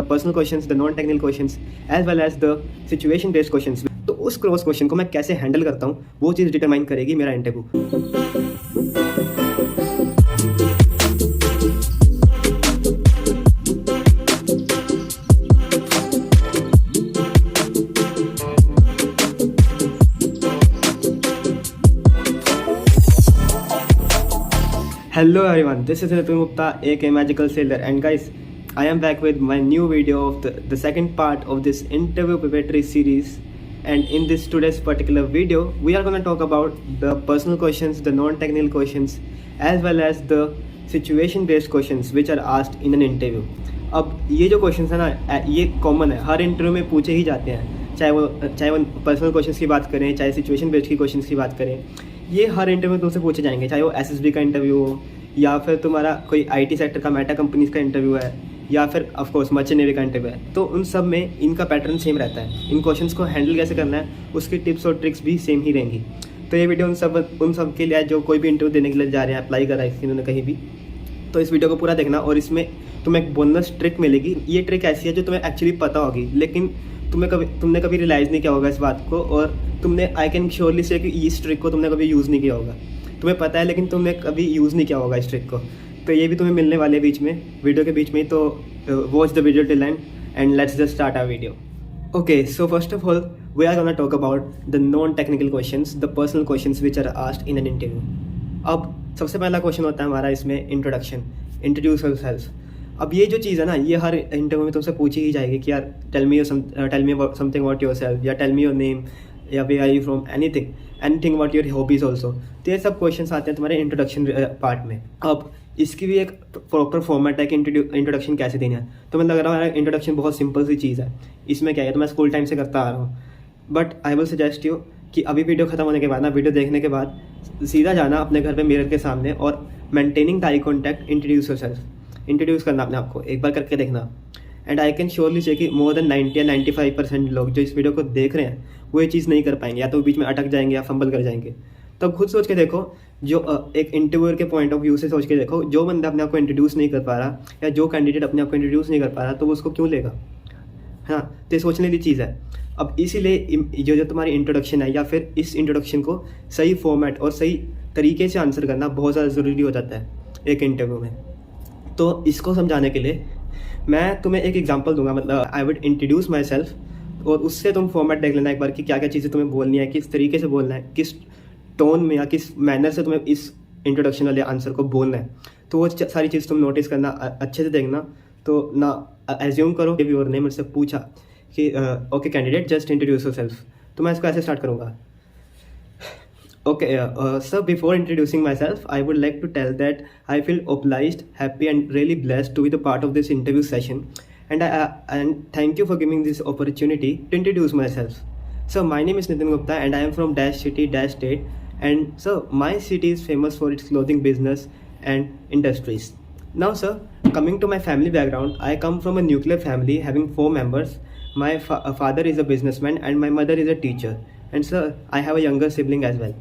Personal questions, the non technical questions as well as the situation based questions. तो उस cross question को मैं कैसे हैंडल करता हूँ वो चीज़ डिटरमाइन करेगी मेरा interview. Hello everyone, this is Ritu Gupta aka Magical Sailor, and guys, I am back with my new video of the second part of this interview preparatory series. And in this today's particular video, we are going to talk about the personal questions, the non-technical questions, as well as the situation-based questions which are asked in an interview. अब ये जो questions है ना, ये common है, हर interview में पूछे ही जाते हैं, चाहे वो पर्सनल क्वेश्चंस की बात करें, चाहे सिचुएशन बेस्ड की क्वेश्चंस की बात करें। ये हर इंटरव्यू में तुमसे पूछे जाएंगे, चाहे वो एसएसबी का इंटरव्यू हो या फिर तुम्हारा कोई आईटी सेक्टर का मेटा कंपनीज का इंटरव्यू है या फिर ऑफ कोर्स मर्चेंट नेवी का इंटरव्यू है। तो उन सब में इनका पैटर्न सेम रहता है। इन क्वेश्चंस को हैंडल कैसे करना है उसकी टिप्स और ट्रिक्स भी सेम ही रहेंगी। तो ये वीडियो उन सब के लिए जो कोई भी इंटरव्यू देने के लिए जा रहे हैं, अप्लाई कर रहा है इन्होंने कहीं भी, तो इस वीडियो को पूरा देखना। और इसमें तुम्हें एक बोनस ट्रिक मिलेगी। ये ट्रिक ऐसी है जो तुम्हें एक्चुअली पता होगी, लेकिन तुमने कभी रियलाइज़ नहीं किया होगा इस बात को, और तुमने आई कैन श्योरली से कि इस ट्रिक को तुमने कभी यूज़ नहीं किया होगा। तुम्हें पता है लेकिन तुमने कभी यूज़ नहीं किया होगा इस ट्रिक को। तो ये भी तुम्हें मिलने वाले है बीच में, वीडियो के बीच में। तो watch the video till end let's just start our video. Okay, so first of all we are gonna talk about the non technical questions, the personal questions which are asked in an interview. अब सबसे पहला question होता है हमारा इसमें introduction, introduce yourself. अब ये जो चीज़ है ना, ये हर इंटरव्यू में तुमसे पूछी ही जाएगी कि यार tell me something about yourself, या टेल मी योर नेम, या where are you from, anything about your hobbies also. तो ये सब क्वेश्चंस आते हैं तुम्हारे इंट्रोडक्शन पार्ट में। अब इसकी भी एक प्रॉपर फॉर्मेट है कि इंट्रोडक्शन कैसे देना है। तो मुझे लग रहा है इंट्रोडक्शन बहुत सिंपल सी चीज़ है। इसमें क्या है, तो मैं स्कूल टाइम से करता आ रहा हूँ, but I will suggest you कि अभी वीडियो खत्म होने के बाद ना, वीडियो देखने के बाद सीधा जाना अपने घर पे मिरर के सामने और maintaining the eye contact introduce yourself, introduce करना अपने आप को, एक बार करके देखना। एंड आई कैन श्योरली से कि मोर देन 90 या 95% लोग जो इस वीडियो को देख रहे हैं वो ये चीज़ नहीं कर पाएंगे, या तो बीच में अटक जाएंगे या फंबल कर जाएंगे। तब खुद सोच के देखो, जो एक इंटरव्यूअर के पॉइंट ऑफ व्यू से सोच के देखो, जो बंदा अपने आप को इंट्रोड्यूस नहीं कर पा रहा या जो कैंडिडेट अपने आप को इंट्रोड्यूस नहीं कर पा रहा, तो वो उसको क्यों लेगा, है ना। तो ये सोचने की चीज़ है। अब इसीलिए जो तुम्हारी इंट्रोडक्शन है, या फिर इस इंट्रोडक्शन को सही फॉर्मेट और सही तरीके से आंसर करना बहुत ज़्यादा ज़रूरी हो जाता है एक इंटरव्यू में। तो इसको समझाने के लिए मैं तुम्हें एक एग्जांपल दूंगा, मतलब I would introduce my self, और उससे तुम फॉर्मेट देख लेना एक बार कि क्या क्या चीज़ें तुम्हें बोलनी है, किस तरीके से बोलना है, किस टोन में या किस मैनर से तुम्हें इस इंट्रोडक्शन वाले आंसर को बोलना है। तो वो सारी चीज़ तुम नोटिस करना, अच्छे से देखना। तो ना एज्यूम करो कि और ने मुझसे पूछा कि okay candidate just introduce yourself, तो मैं इसको ऐसे स्टार्ट करूँगा। Okay, sir, before introducing myself, I would like to tell that I feel obliged, happy and really blessed to be the part of this interview session, and thank you for giving this opportunity to introduce myself. So my name is Nitin Gupta and I am from dash city dash state, and so my city is famous for its clothing business and industries. Now sir, coming to my family background, I come from a nuclear family having 4 members. My father is a businessman and my mother is a teacher, and sir, I have a younger sibling as well.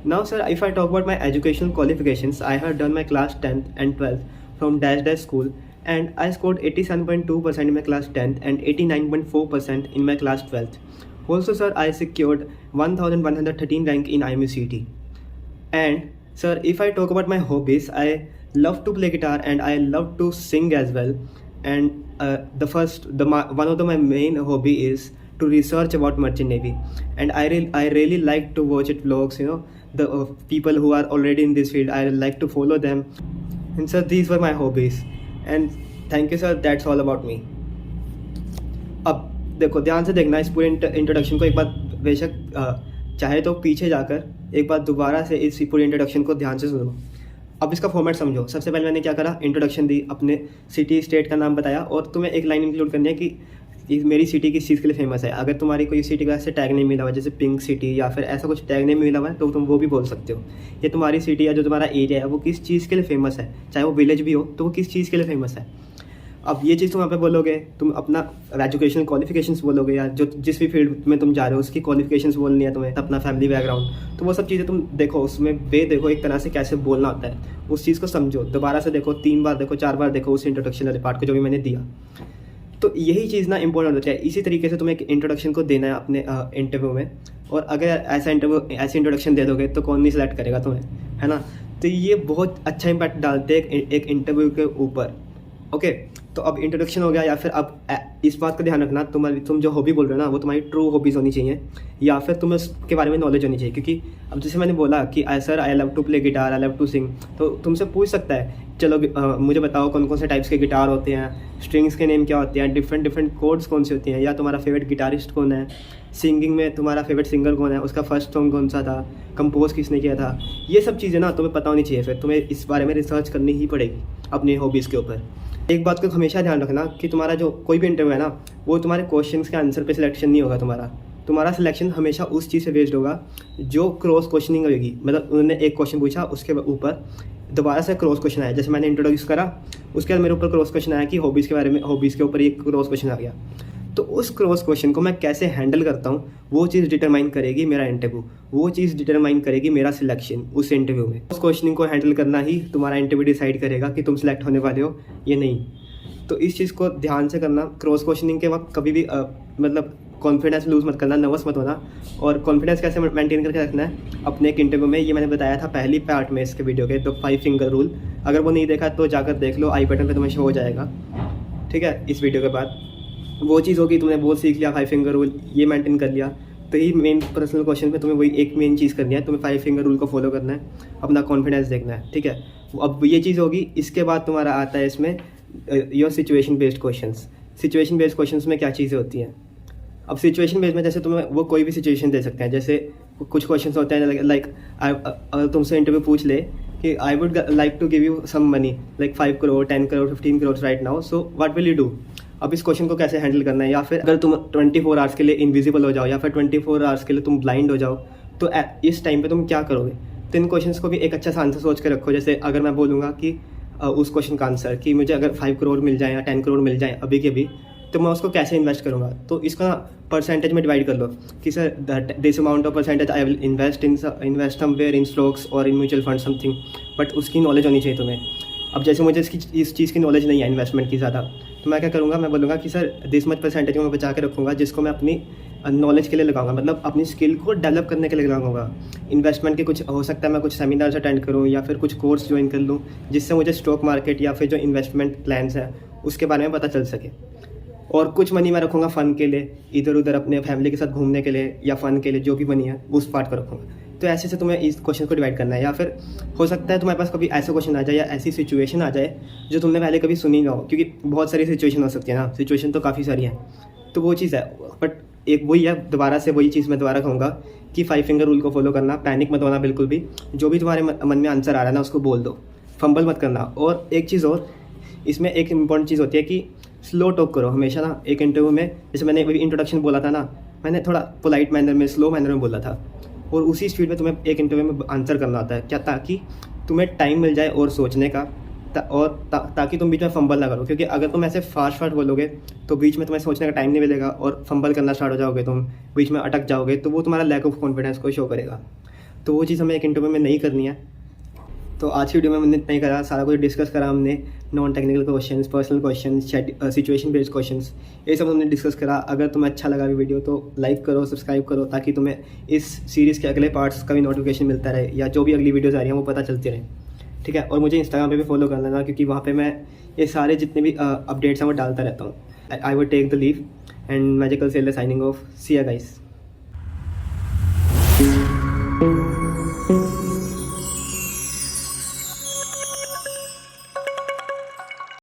Now sir, if I talk about my educational qualifications, I have done my class 10th and 12th from dash dash school, and I scored 87.2% in my class 10th and 89.4% in my class 12th. Also sir, I secured 1113 rank in IMUCT. And sir, if I talk about my hobbies, I love to play guitar and I love to sing as well. And one of my main hobby is to research about merchant navy, and I really like to watch it vlogs, you know, the people who are already in this field, I like to follow them. And sir, these were my hobbies, and thank you sir, that's all about me. अब देखो, ध्यान से देखना इस पूरे introduction को एक बार, बेशक चाहे तो पीछे जाकर एक बार दोबारा से इस पूरे इंट्रोडक्शन को ध्यान से सुनो। अब इसका फॉर्मेट समझो। सबसे पहले मैंने क्या करा, इंट्रोडक्शन दी, अपने सिटी स्टेट का नाम बताया, और तुम्हें एक लाइन इंक्लूड करनी है कि मेरी सिटी किस चीज़ के लिए फेमस है। अगर तुम्हारी कोई सिटी का ऐसे टैग नहीं मिला हुआ, जैसे पिंक सिटी या फिर ऐसा कुछ टैग नहीं मिला हुआ है, तो तुम वो भी बोल सकते हो। ये तुम्हारी सिटी या जो तुम्हारा एरिया है वो किस चीज़ के लिए फेमस है, चाहे वो विलेज भी हो तो वो किस चीज़ के लिए फेमस है। अब ये चीज़ तुम वहाँ पे बोलोगे, तुम अपना एजुकेशनल क्वालिफिकेशंस बोलोगे, या जो जिस भी फील्ड में तुम जा रहे हो उसकी क्वालिफिकेशंस बोलनी है तुम्हें, अपना फैमिली बैकग्राउंड, तो वो सब चीज़ें तुम देखो, उसमें वे देखो एक तरह से कैसे बोलना होता है, उस चीज़ को समझो, दोबारा से देखो, 3 बार देखो, 4 बार देखो उस इंट्रोडक्शन वाले पार्ट को जो भी मैंने दिया। तो यही चीज़ ना इंपॉर्टेंट होती है। इसी तरीके से तुम्हें एक इंट्रोडक्शन को देना है अपने इंटरव्यू में, और अगर ऐसा ऐसे इंट्रोडक्शन दे दोगे तो कौन नहीं सेलेक्ट करेगा तुम्हें, है ना। तो ये बहुत अच्छा इम्पैक्ट डालते हैं एक इंटरव्यू के ऊपर। ओके, तो अब इंट्रोडक्शन हो गया, या फिर अब इस बात का ध्यान रखना तुम जो हॉबी बोल रहे हो ना वो तुम्हारी ट्रू हॉबीज़ होनी चाहिए, या फिर तुम्हें उसके बारे में नॉलेज होनी चाहिए। क्योंकि अब जैसे मैंने बोला कि sir I love to play guitar, I love to sing, तो तुमसे पूछ सकता है चलो मुझे बताओ कौन कौन से टाइप्स के गिटार होते हैं, स्ट्रिंग्स के नेम क्या होते हैं, डिफरेंट कोड्स कौन से होती हैं, या तुम्हारा फेवरेट गिटारिस्ट कौन है, सिंगिंग में तुम्हारा फेवरेट सिंगर कौन है, उसका फर्स्ट सॉन्ग कौन सा था, कंपोज किसने किया था। ये सब चीज़ें ना तुम्हें पता होनी चाहिए। फिर तुम्हें इस बारे में रिसर्च करनी ही पड़ेगी अपनी हॉबीज़ के ऊपर। एक बात को हमेशा ध्यान रखना कि तुम्हारा जो कोई भी इंटरव्यू है ना वो तुम्हारे क्वेश्चंस के आंसर पे सिलेक्शन नहीं होगा। तुम्हारा सिलेक्शन हमेशा उस चीज़ से बेस्ड होगा जो क्रॉस क्वेश्चनिंग होगी। मतलब उन्होंने एक क्वेश्चन पूछा, उसके ऊपर दोबारा से क्रॉस क्वेश्चन आया। जैसे मैंने इंट्रोड्यूस करा, उसके बाद मेरे ऊपर क्रॉस क्वेश्चन आया कि हॉबीज़ के बारे में, हॉबीज़ के ऊपर एक क्रॉस क्वेश्चन आ गया। तो उस क्रॉस क्वेश्चन को मैं कैसे हैंडल करता हूँ वो चीज़ डिटरमाइन करेगी मेरा इंटरव्यू, वो चीज़ डिटरमाइन करेगी मेरा सिलेक्शन उस इंटरव्यू में। उस क्वेश्चनिंग को हैंडल करना ही तुम्हारा इंटरव्यू डिसाइड करेगा कि तुम सिलेक्ट होने वाले हो या नहीं। तो इस चीज़ को ध्यान से करना। क्रॉस क्वेश्चनिंग के वक्त कभी भी मतलब कॉन्फिडेंस लूज़ मत करना, नर्वस मत होना। और कॉन्फिडेंस कैसे मेंटेन करके रखना है अपने एक इंटरव्यू में, ये मैंने बताया था पहली पार्ट में इसके वीडियो के, तो 5 फिंगर रूल। अगर वो नहीं देखा तो जाकर देख लो, आई बटन पे तुम्हें शो हो जाएगा, ठीक है। इस वीडियो के बाद वो चीज़ होगी, तुमने वो सीख लिया 5 फिंगर रूल, ये मेंटेन कर लिया, तो ही मेन पर्सनल क्वेश्चन में तुम्हें वही एक मेन चीज़ करनी है, तुम्हें 5 फिंगर रूल को फॉलो करना है, अपना कॉन्फिडेंस देखना है, ठीक है। अब ये चीज़ होगी। इसके बाद तुम्हारा आता है इसमें your situation based questions. Situation based questions में क्या चीज़ें होती हैं। अब सिचुएशन बेस्ड में जैसे तुम्हें वो कोई भी सिचुएशन दे सकते हैं। जैसे कुछ क्वेश्चंस होते हैं लाइक अगर तुमसे इंटरव्यू पूछ ले कि I would like to give you some money like 5 crore 10 crore 15 crore right now, so what will you do. अब इस क्वेश्चन को कैसे हैंडल करना है। या फिर अगर तुम 24 आवर्स के लिए इनविजिबल हो जाओ, या फिर 24 आवर्स के लिए तुम ब्लाइंड हो जाओ, तो इस टाइम पे तुम क्या करोगे। तो इन क्वेश्चंस को भी एक अच्छा सा आंसर सोच के रखो। जैसे अगर मैं बोलूँगा कि उस क्वेश्चन का आंसर कि मुझे अगर 5 करोड़ मिल जाए या 10 करोड़ मिल जाए अभी के अभी, तो मैं उसको कैसे इन्वेस्ट करूँगा। तो इसको ना परसेंटेज में डिवाइड कर लो कि sir this amount of percentage I will invest somewhere in stocks और in mutual fund something, but उसकी नॉलेज होनी चाहिए तुम्हें। अब जैसे मुझे इस चीज़ की नॉलेज नहीं है इन्वेस्टमेंट की ज़्यादा, तो मैं क्या करूँगा, मैं बोलूँगा कि सर दिस मच परसेंटेज मैं बचा के रखूँगा जिसको मैं अपनी नॉलेज के लिए लगाऊंगा, मतलब अपनी स्किल को डेवलप करने के लिए लगाऊंगा। इन्वेस्टमेंट के कुछ हो सकता है मैं कुछ सेमिनार्स अटेंड करूँ या फिर कुछ कोर्स ज्वाइन कर लूँ जिससे मुझे स्टॉक मार्केट या फिर जो इन्वेस्टमेंट प्लान्स हैं उसके बारे में पता चल सके। और कुछ मनी मैं रखूँगा फ़न के लिए, इधर उधर अपने फैमिली के साथ घूमने के लिए या फ़न के लिए, जो भी मनी है उस पार्ट को रखूँगा। तो ऐसे से तुम्हें इस क्वेश्चन को डिवाइड करना है। या फिर हो सकता है तुम्हारे पास कभी ऐसा क्वेश्चन आ जाए या ऐसी सिचुएशन आ जाए जो तुमने पहले कभी सुनी ना हो, क्योंकि बहुत सारी सिचुएशन हो सकती है ना, सिचुएशन तो काफ़ी सारी हैं, तो वो चीज़ है। बट एक वही है, दोबारा से वही चीज़ मैं दोबारा कहूँगा कि 5 फिंगर रूल को फॉलो करना, पैनिक मत होना बिल्कुल भी। जो भी तुम्हारे मन में आंसर आ रहा है ना उसको बोल दो, फंबल मत करना। और एक चीज़ और, इसमें एक इम्पॉर्टेंट चीज़ होती है कि स्लो टॉक करो हमेशा ना। एक इंटरव्यू में जैसे मैंने अभी इंट्रोडक्शन बोला था ना, मैंने थोड़ा पोलाइट मैनर में, स्लो मैनर में बोला था, और उसी स्पीड में तुम्हें एक इंटरव्यू में आंसर करना होता है। क्या, ताकि तुम्हें टाइम मिल जाए और सोचने का, ताकि तुम बीच में फंबल ना करो। क्योंकि अगर तुम ऐसे फास्ट बोलोगे तो बीच में तुम्हें सोचने का टाइम नहीं मिलेगा और फंबल करना स्टार्ट हो जाओगे, तुम बीच में अटक जाओगे, तो वो तुम्हारा लैक ऑफ कॉन्फिडेंस को शो करेगा। तो वो चीज़ हमें एक इंटरव्यू में नहीं करनी है। तो आज की वीडियो में हमने इतना ही करा, सारा कुछ डिस्कस करा हमने। Non technical questions, personal questions, situation based questions, ये सब हमने डिस्कस करा। अगर तुम्हें अच्छा लगा वीडियो तो लाइक करो, सब्सक्राइब करो, ताकि तुम्हें इस सीरीज़ के अगले पार्ट्स का भी नोटिफिकेशन मिलता रहे, या जो भी अगली वीडियोज़ आ रही हैं वो पता चलती रहे, ठीक है। और मुझे इंस्टाग्राम पे भी फॉलो कर लेना, क्योंकि वहाँ पे मैं ये सारे जितने भी अपडेट्स हैं वो डालता रहता हूँ। I would take the leave and magical seller signing off. See ya guys.